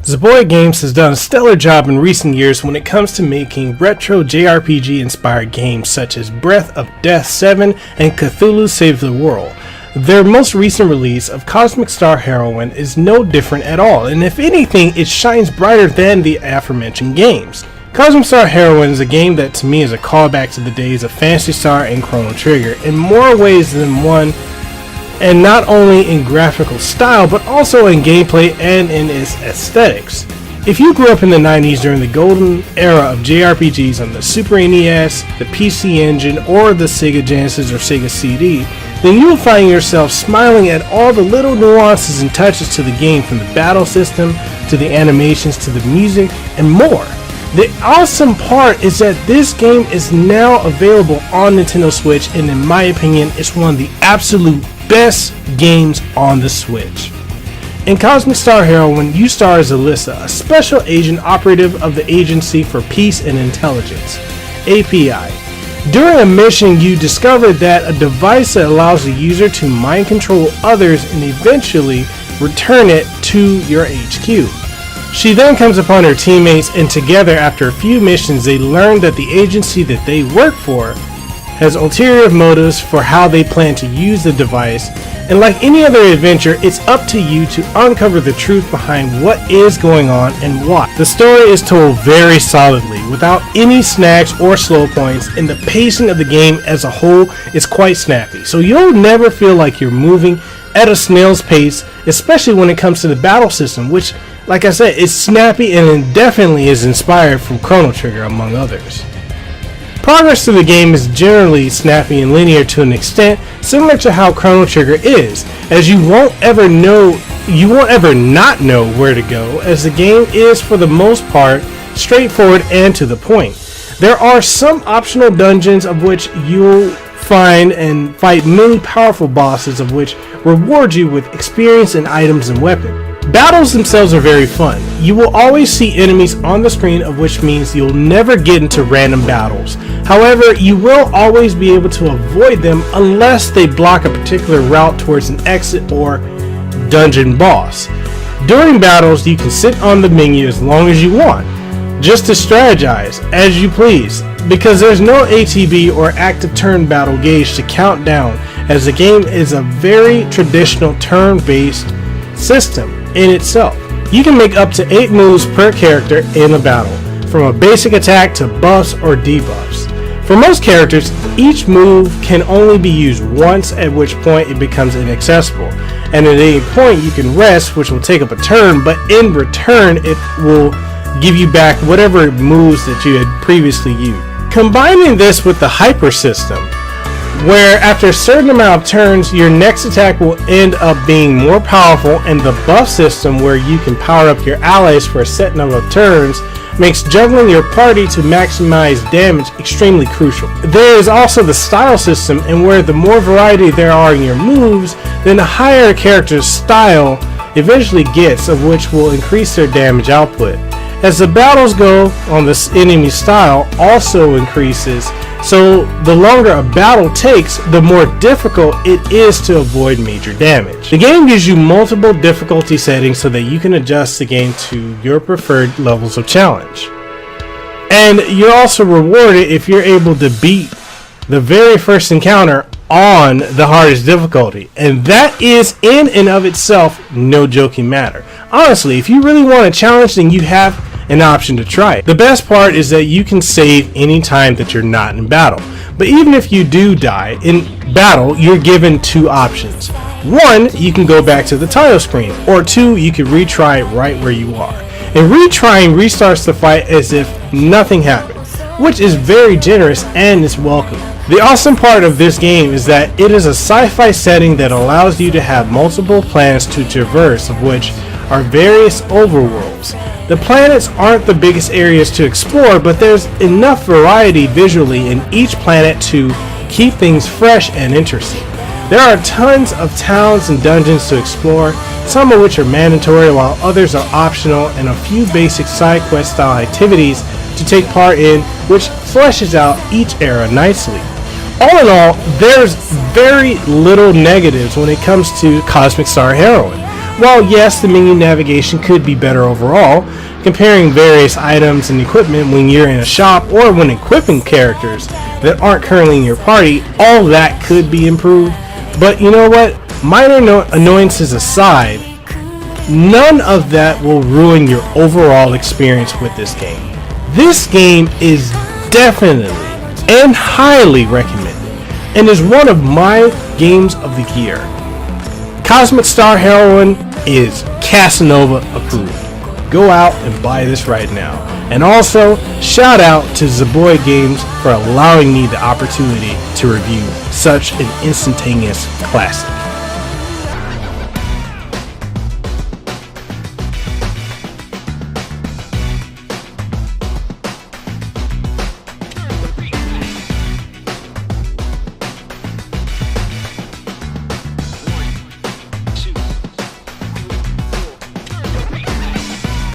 Zeboyd Games has done a stellar job in recent years when it comes to making retro JRPG inspired games such as Breath of Death 7 and Cthulu Save the World. Their most recent release of Cosmic Star Heroine is no different at all, and if anything, it shines brighter than the aforementioned games. Cosmic Star Heroine is a game that to me is a callback to the days of Phantasy Star and Chrono Trigger in more ways than one, and not only in graphical style but also in gameplay and in its aesthetics. If you grew up in the 90s during the Golden Era of JRPGs on the Super NES, the PC Engine, or the Sega Genesis or Sega CD, then you will find yourself smiling at all the little nuances and touches to the game, from the battle system to the animations to the music and more. The awesome part is that this game is now available on Nintendo Switch, and in my opinion, it's one of the absolute best games on the Switch. In Cosmic Star Heroine, you star as Alyssa, a special agent operative of the Agency for Peace and Intelligence, API. During a mission, you discover that a device that allows the user to mind control others and eventually return it to your HQ. She then comes upon her teammates, and together, after a few missions, they learn that the agency that they work for has ulterior motives for how they plan to use the device, and like any other adventure, it's up to you to uncover the truth behind what is going on and why. The story is told very solidly, without any snags or slow points, and the pacing of the game as a whole is quite snappy, so you'll never feel like you're moving at a snail's pace, especially when it comes to the battle system, which, like I said, is snappy and it definitely is inspired from Chrono Trigger, among others. Progress through the game is generally snappy and linear to an extent similar to how Chrono Trigger is, as you won't ever not know where to go, as the game is for the most part straightforward and to the point. There are some optional dungeons of which you'll find and fight many powerful bosses of which reward you with experience and items and weapons. Battles themselves are very fun. You will always see enemies on the screen, of which means you'll never get into random battles. However, you will always be able to avoid them unless they block a particular route towards an exit or dungeon boss. During battles, you can sit on the menu as long as you want, just to strategize as you please, because there's no ATB or active turn battle gauge to count down, as the game is a very traditional turn-based system in itself. You can make up to 8 moves per character in a battle, from a basic attack to buffs or debuffs. For most characters, each move can only be used once, at which point it becomes inaccessible, and at any point you can rest, which will take up a turn, but in return it will give you back whatever moves that you had previously used. Combining this with the hyper system, where after a certain amount of turns your next attack will end up being more powerful, and the buff system where you can power up your allies for a set number of turns, makes juggling your party to maximize damage extremely crucial. There is also the style system, and where the more variety there are in your moves, then the higher a character's style eventually gets, of which will increase their damage output. As the battles go on, the enemy style also increases, so the longer a battle takes, the more difficult it is to avoid major damage. The game gives you multiple difficulty settings so that you can adjust the game to your preferred levels of challenge. And you're also rewarded if you're able to beat the very first encounter on the hardest difficulty, and that is in and of itself no joking matter. Honestly, if you really want a challenge, then you have an option to try it. The best part is that you can save any time that you're not in battle. But even if you do die in battle, you're given 2 options. 1, you can go back to the title screen, or 2, you can retry it right where you are. And retrying restarts the fight as if nothing happened, which is very generous and is welcome. The awesome part of this game is that it is a sci-fi setting that allows you to have multiple planets to traverse, of which are various overworlds. The planets aren't the biggest areas to explore, but there's enough variety visually in each planet to keep things fresh and interesting. There are tons of towns and dungeons to explore, some of which are mandatory while others are optional, and a few basic side quest style activities to take part in, which fleshes out each era nicely. All in all, there's very little negatives when it comes to Cosmic Star Heroine. While yes, the menu navigation could be better overall, comparing various items and equipment when you're in a shop or when equipping characters that aren't currently in your party, all that could be improved. But you know what? Minor annoyances aside, none of that will ruin your overall experience with this game. This game is definitely and highly recommended and is one of my games of the year. Cosmic Star Heroine is Kasanova approved. Go out and buy this right now. And also, shout out to Zeboyd Games for allowing me the opportunity to review such an instantaneous classic.